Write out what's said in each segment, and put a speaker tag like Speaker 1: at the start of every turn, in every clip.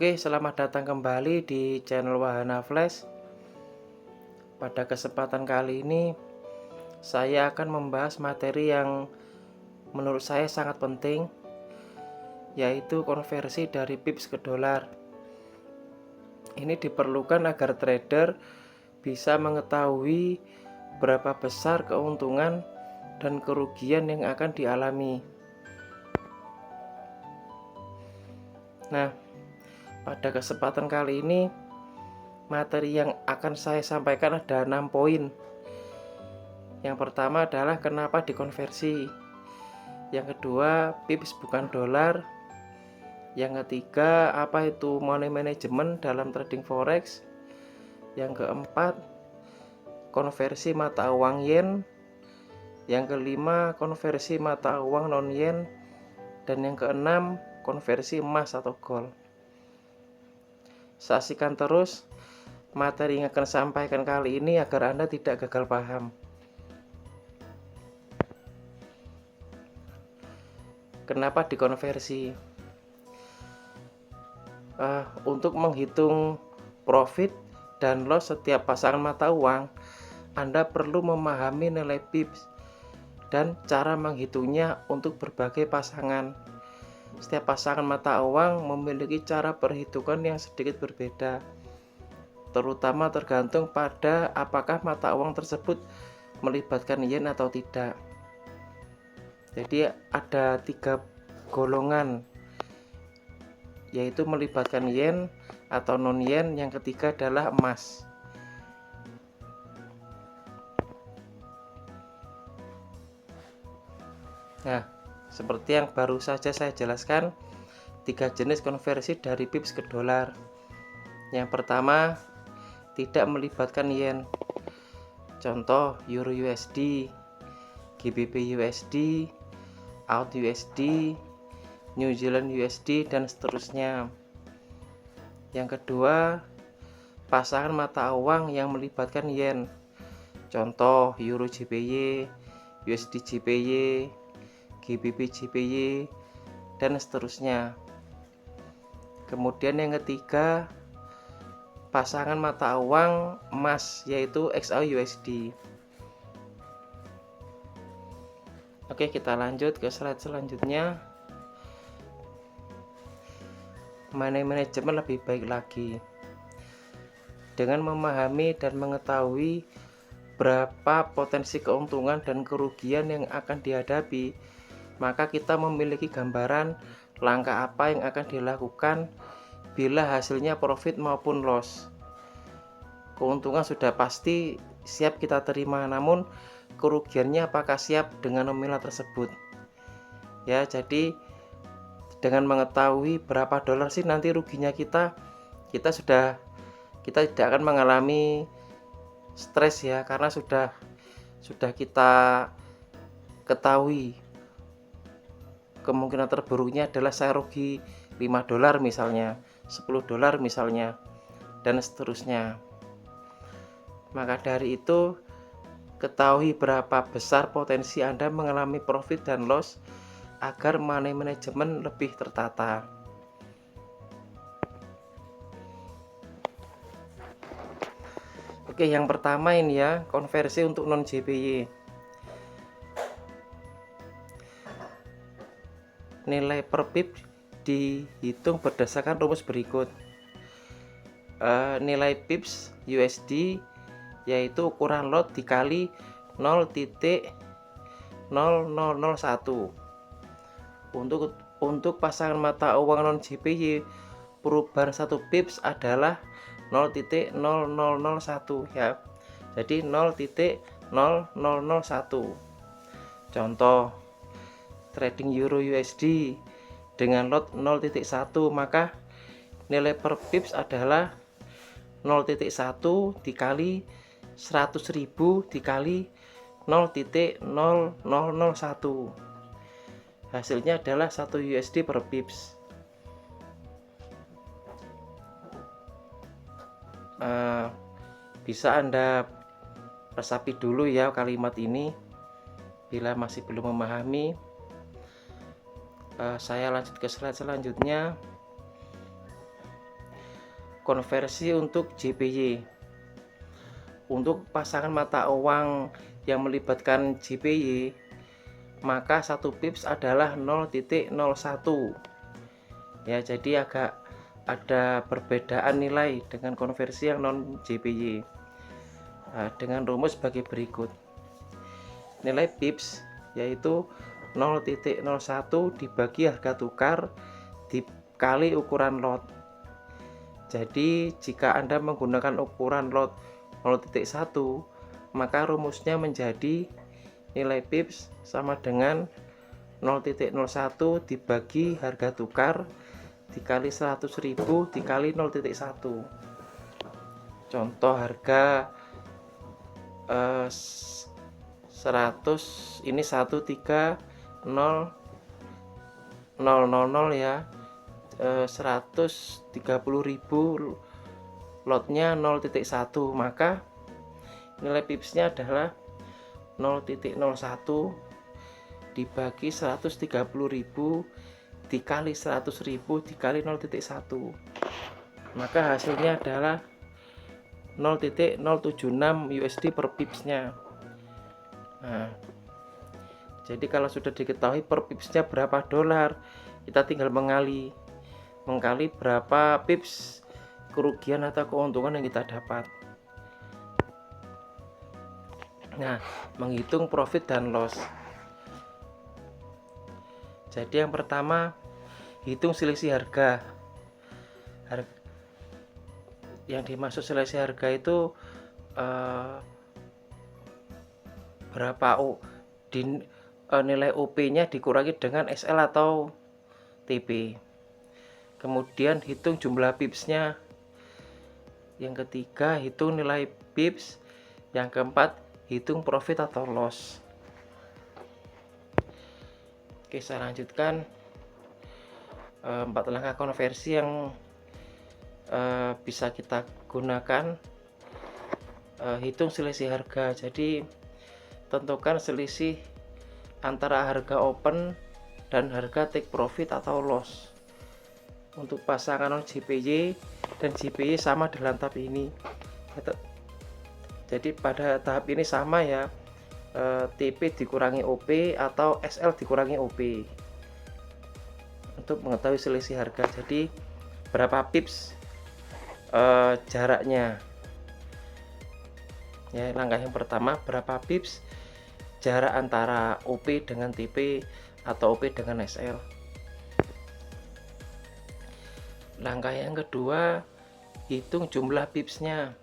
Speaker 1: Oke, selamat datang kembali di channel Wahana Flash. Pada kesempatan kali ini, saya akan membahas materi yang menurut saya sangat penting, yaitu konversi dari pips ke dolar. Ini diperlukan agar trader bisa mengetahui berapa besar keuntungan dan kerugian yang akan dialami. Nah, pada kesempatan kali ini, materi yang akan saya sampaikan ada 6 poin. Yang pertama adalah kenapa dikonversi. Yang kedua, pips bukan dolar. Yang ketiga, apa itu money management dalam trading forex. Yang keempat, konversi mata uang yen. Yang kelima, konversi mata uang non yen. Dan yang keenam, konversi emas atau gold. Saksikan terus materi yang akan sampaikan kali ini agar Anda tidak gagal paham. Kenapa dikonversi? Untuk menghitung profit dan loss setiap pasangan mata uang, Anda perlu memahami nilai pips dan cara menghitungnya untuk berbagai pasangan. Setiap pasangan mata uang memiliki cara perhitungan yang sedikit berbeda, terutama tergantung pada apakah mata uang tersebut melibatkan yen atau tidak. Jadi ada 3 golongan, yaitu melibatkan yen atau non yen. Yang ketiga adalah emas. Nah, seperti yang baru saja saya jelaskan, 3 jenis konversi dari pips ke dolar. Yang pertama, tidak melibatkan yen. Contoh Euro USD, GBP USD, AUD USD, New Zealand USD, dan seterusnya. Yang kedua, pasangan mata uang yang melibatkan yen. Contoh Euro JPY, USD JPY, GBP JPY, dan seterusnya. Kemudian yang ketiga, pasangan mata uang emas, yaitu XAUUSD. Oke, kita lanjut ke slide selanjutnya. Money management lebih baik lagi. Dengan memahami dan mengetahui berapa potensi keuntungan dan kerugian yang akan dihadapi, maka kita memiliki gambaran langkah apa yang akan dilakukan bila hasilnya profit maupun loss. Keuntungan sudah pasti siap kita terima, namun kerugiannya apakah siap dengan nominal tersebut? Ya, jadi dengan mengetahui berapa dolar sih nanti ruginya kita tidak akan mengalami stres ya, karena sudah kita ketahui kemungkinan terburuknya adalah saya rugi 5 dolar misalnya, 10 dolar misalnya, dan seterusnya. Maka dari itu, ketahui berapa besar potensi Anda mengalami profit dan loss agar money management lebih tertata. Oke, yang pertama ini ya, konversi untuk non JPY. Nilai per pip dihitung berdasarkan rumus berikut. Nilai pips USD yaitu ukuran lot dikali 0,0001. Untuk pasangan mata uang non JPY, perubahan 1 pips adalah 0,0001 ya. Jadi 0,0001. Contoh trading Euro USD dengan lot 0,1, maka nilai per pips adalah 0,1 dikali 100.000 dikali 0,0001. Hasilnya adalah 1 USD per pips. Bisa Anda resapi dulu ya kalimat ini bila masih belum memahami. Saya lanjut ke slide selanjutnya. konversi untuk JPY. Untuk pasangan mata uang yang melibatkan JPY, maka 1 pips adalah 0,01 ya, jadi agak ada perbedaan nilai dengan konversi yang non JPY. Dengan rumus sebagai berikut. Nilai pips yaitu 0,01 dibagi harga tukar dikali ukuran lot. Jadi jika Anda menggunakan ukuran lot 0,1, maka rumusnya menjadi nilai pips sama dengan 0,01 dibagi harga tukar dikali 100.000 dikali 0,1. Contoh harga 100 ini 130.000 ya, 130.000 lotnya 0,1, maka nilai pipsnya adalah 0,01 dibagi 130.000 dikali 100.000 dikali 0,1, maka hasilnya adalah 0,076 USD per pipsnya. Nah, jadi kalau sudah diketahui per pipsnya berapa dolar, kita tinggal mengali berapa pips kerugian atau keuntungan yang kita dapat. Nah, menghitung profit dan loss. Jadi yang pertama, hitung selisih harga. Yang dimaksud selisih harga itu berapa nilai OP-nya dikurangi dengan SL atau TP. Kemudian hitung jumlah pipsnya. Yang ketiga, hitung nilai pips. Yang keempat, hitung profit atau loss. Oke, saya lanjutkan 4 langkah konversi yang bisa kita gunakan. Hitung selisih harga. Jadi tentukan selisih antara harga open dan harga take profit atau loss. Untuk pasangan non JPY dan JPY sama dalam tahap ini. Jadi pada tahap ini sama ya, TP dikurangi OP atau SL dikurangi OP untuk mengetahui selisih harga. Jadi berapa pips jaraknya ya. Langkah yang pertama, berapa pips jarak antara OP dengan TP atau OP dengan SL. Langkah yang kedua, hitung jumlah pipsnya.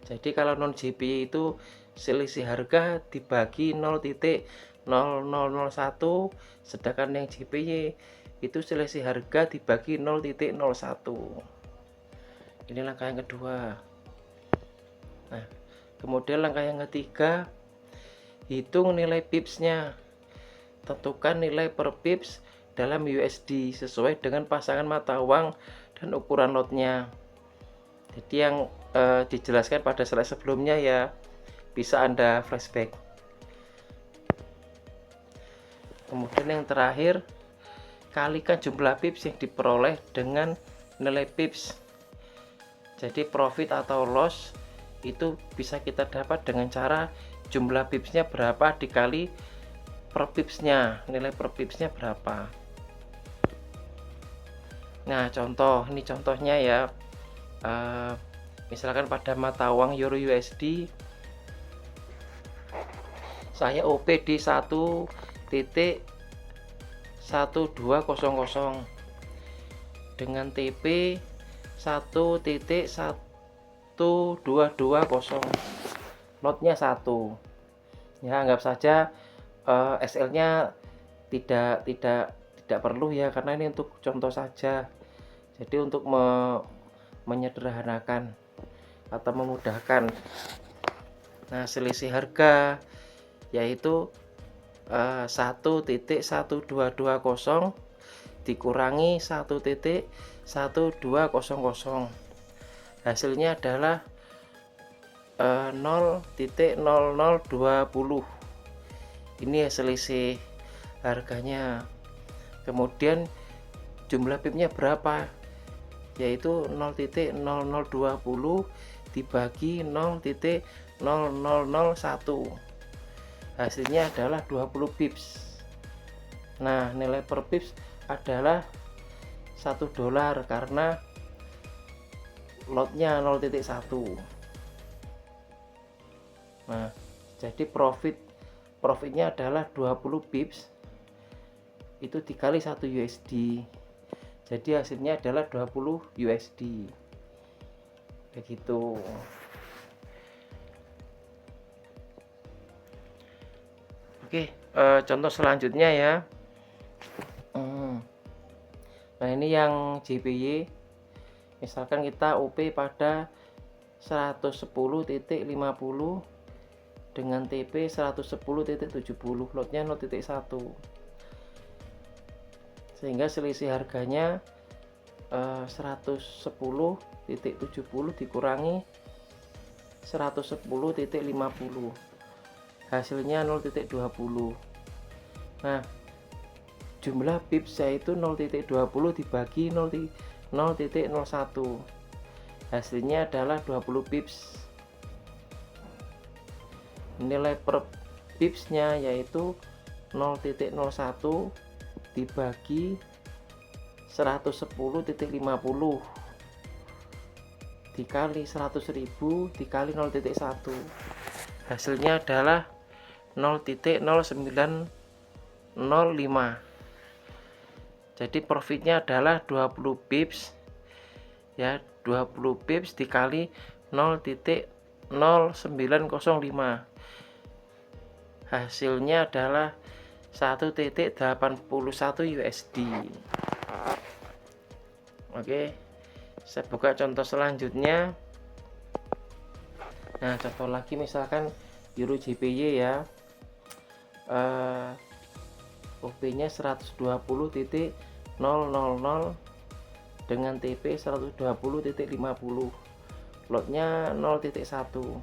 Speaker 1: Jadi kalau non JPY itu selisih harga dibagi 0,0001, sedangkan yang JPY itu selisih harga dibagi 0,01. Ini langkah yang kedua. Nah, kemudian langkah yang ketiga, hitung nilai pipsnya. Tentukan nilai per pips dalam USD sesuai dengan pasangan mata uang dan ukuran lotnya. Jadi yang dijelaskan pada slide sebelumnya ya, bisa Anda flashback. Kemudian yang terakhir, kalikan jumlah pips yang diperoleh dengan nilai pips. Jadi profit atau loss itu bisa kita dapat dengan cara jumlah pipsnya berapa dikali per pipsnya, nilai per pipsnya berapa. Nah, ini contohnya ya. Misalkan pada mata uang Euro USD, saya OP di 1.1200 dengan TP 1.1220, lotnya 1 ya. Anggap saja SL nya tidak perlu ya, karena ini untuk contoh saja. Jadi untuk menyederhanakan atau memudahkan. Nah, selisih harga yaitu 1.1220 dikurangi 1.1200, hasilnya adalah 0.0020. Ini selisih harganya. Kemudian jumlah pipnya berapa? yaitu 0,0020 dibagi 0,0001. Hasilnya adalah 20 pips. Nah, nilai per pips adalah $1 karena lotnya 0,1. Nah, jadi profitnya adalah 20 pips itu dikali 1 USD. Jadi hasilnya adalah 20 USD. Begitu. Oke, contoh selanjutnya ya. Nah, ini yang JPY. Misalkan kita OP pada 110.50 dengan TP 110.70, lotnya 0,1, sehingga selisih harganya 110.70 dikurangi 110.50, hasilnya 0,20. Nah, jumlah pips yaitu 0,20 dibagi 0,01, hasilnya adalah 20 pips. Nilai per pipsnya yaitu 0,01 dibagi 110.50 dikali 100.000 dikali 0,1, hasilnya adalah 0,0905. Jadi profitnya adalah 20 pips ya, 20 pips dikali 0,0905, hasilnya adalah 1,81 USD. Oke, saya buka contoh selanjutnya. Nah, contoh lagi misalkan Euro JPY ya, OP nya 120.000 dengan TP 120.50, lotnya 0,1.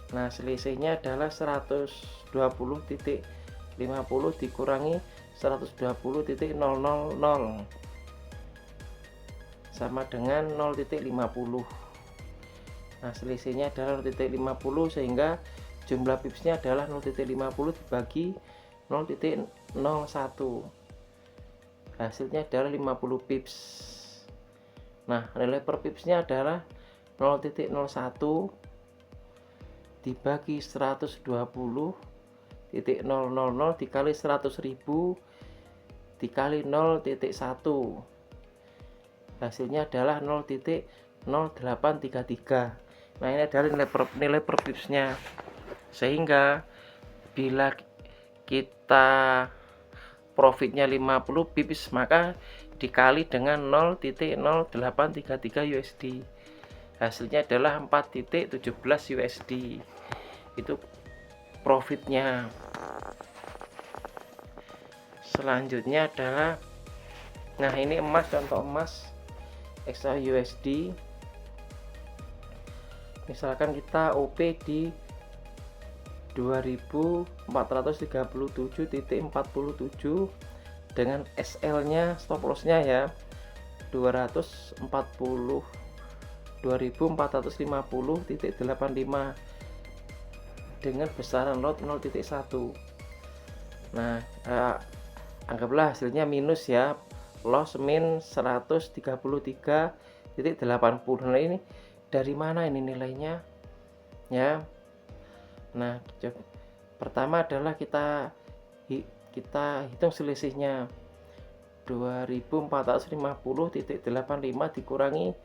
Speaker 1: Nah, selisihnya adalah 120.50 dikurangi 120.000 sama dengan 0,50. Nah, selisihnya adalah 0,50, sehingga jumlah pipsnya adalah 0,50 dibagi 0,01, hasilnya adalah 50 pips. Nah, nilai per pipsnya adalah 0,01 dibagi 120.000 dikali 100.000 dikali 0,1, hasilnya adalah 0,0833. Nah, ini adalah nilai per pipsnya, sehingga bila kita profitnya 50 pips maka dikali dengan 0,0833 USD, hasilnya adalah 4,17 USD. Itu profitnya. Selanjutnya adalah, nah ini emas, contoh emas XAUSD. Misalkan kita OP di 2437.47 dengan SL nya, stop loss nya ya 2450.85 dengan besaran lot 0,1. Nah, anggaplah hasilnya minus ya, loss min 133.80. Nah, ini dari mana ini nilainya ya? Nah, pertama adalah kita hitung selisihnya, 2450.85 dikurangi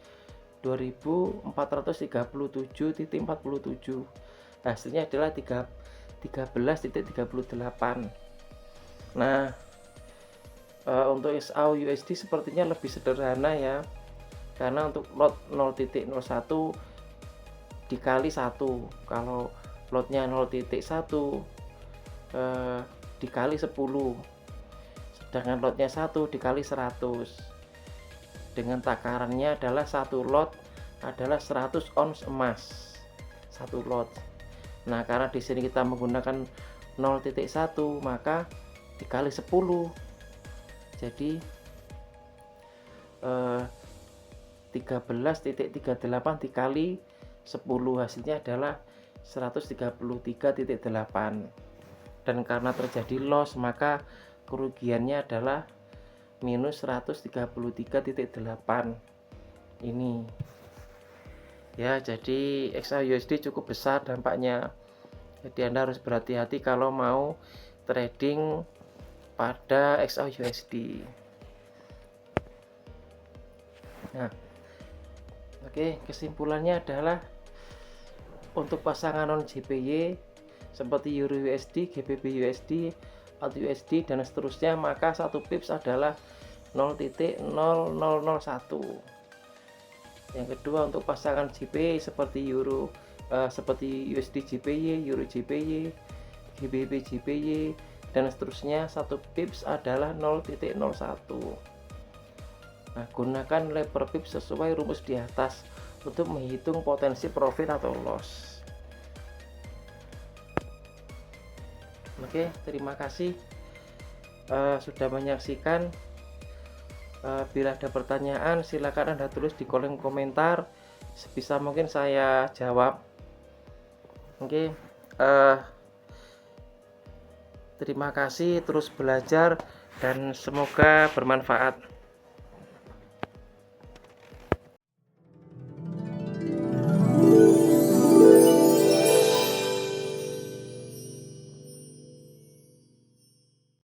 Speaker 1: 2437.47, hasilnya adalah 13.38. Nah, untuk XAUUSD sepertinya lebih sederhana ya, karena untuk lot 0,01 dikali 1, kalau lotnya 0,1 dikali 10, sedangkan lotnya 1 dikali 100, dengan takarannya adalah satu lot adalah 100 ons emas satu lot. Nah, karena di sini kita menggunakan 0,1 maka dikali 10, jadi 13.38 dikali 10, hasilnya adalah 133.8. Dan karena terjadi loss, maka kerugiannya adalah minus 133.8 ini ya. Jadi XAUSD cukup besar dampaknya, jadi Anda harus berhati-hati kalau mau trading pada XAUSD. Nah, oke, kesimpulannya adalah untuk pasangan non JPY seperti Euro USD, GBP USD, AUD USD dan seterusnya, maka 1 pips adalah 0.0001. Yang kedua, untuk pasangan JPY seperti seperti USD JPY, Euro JPY, GBP JPY dan seterusnya, 1 pips adalah 0.01. Nah, gunakan nilai per pips sesuai rumus di atas untuk menghitung potensi profit atau loss. Oke, terima kasih sudah menyaksikan. Bila ada pertanyaan, silakan Anda tulis di kolom komentar, sebisa mungkin saya jawab. Oke, terima kasih, terus belajar dan semoga bermanfaat.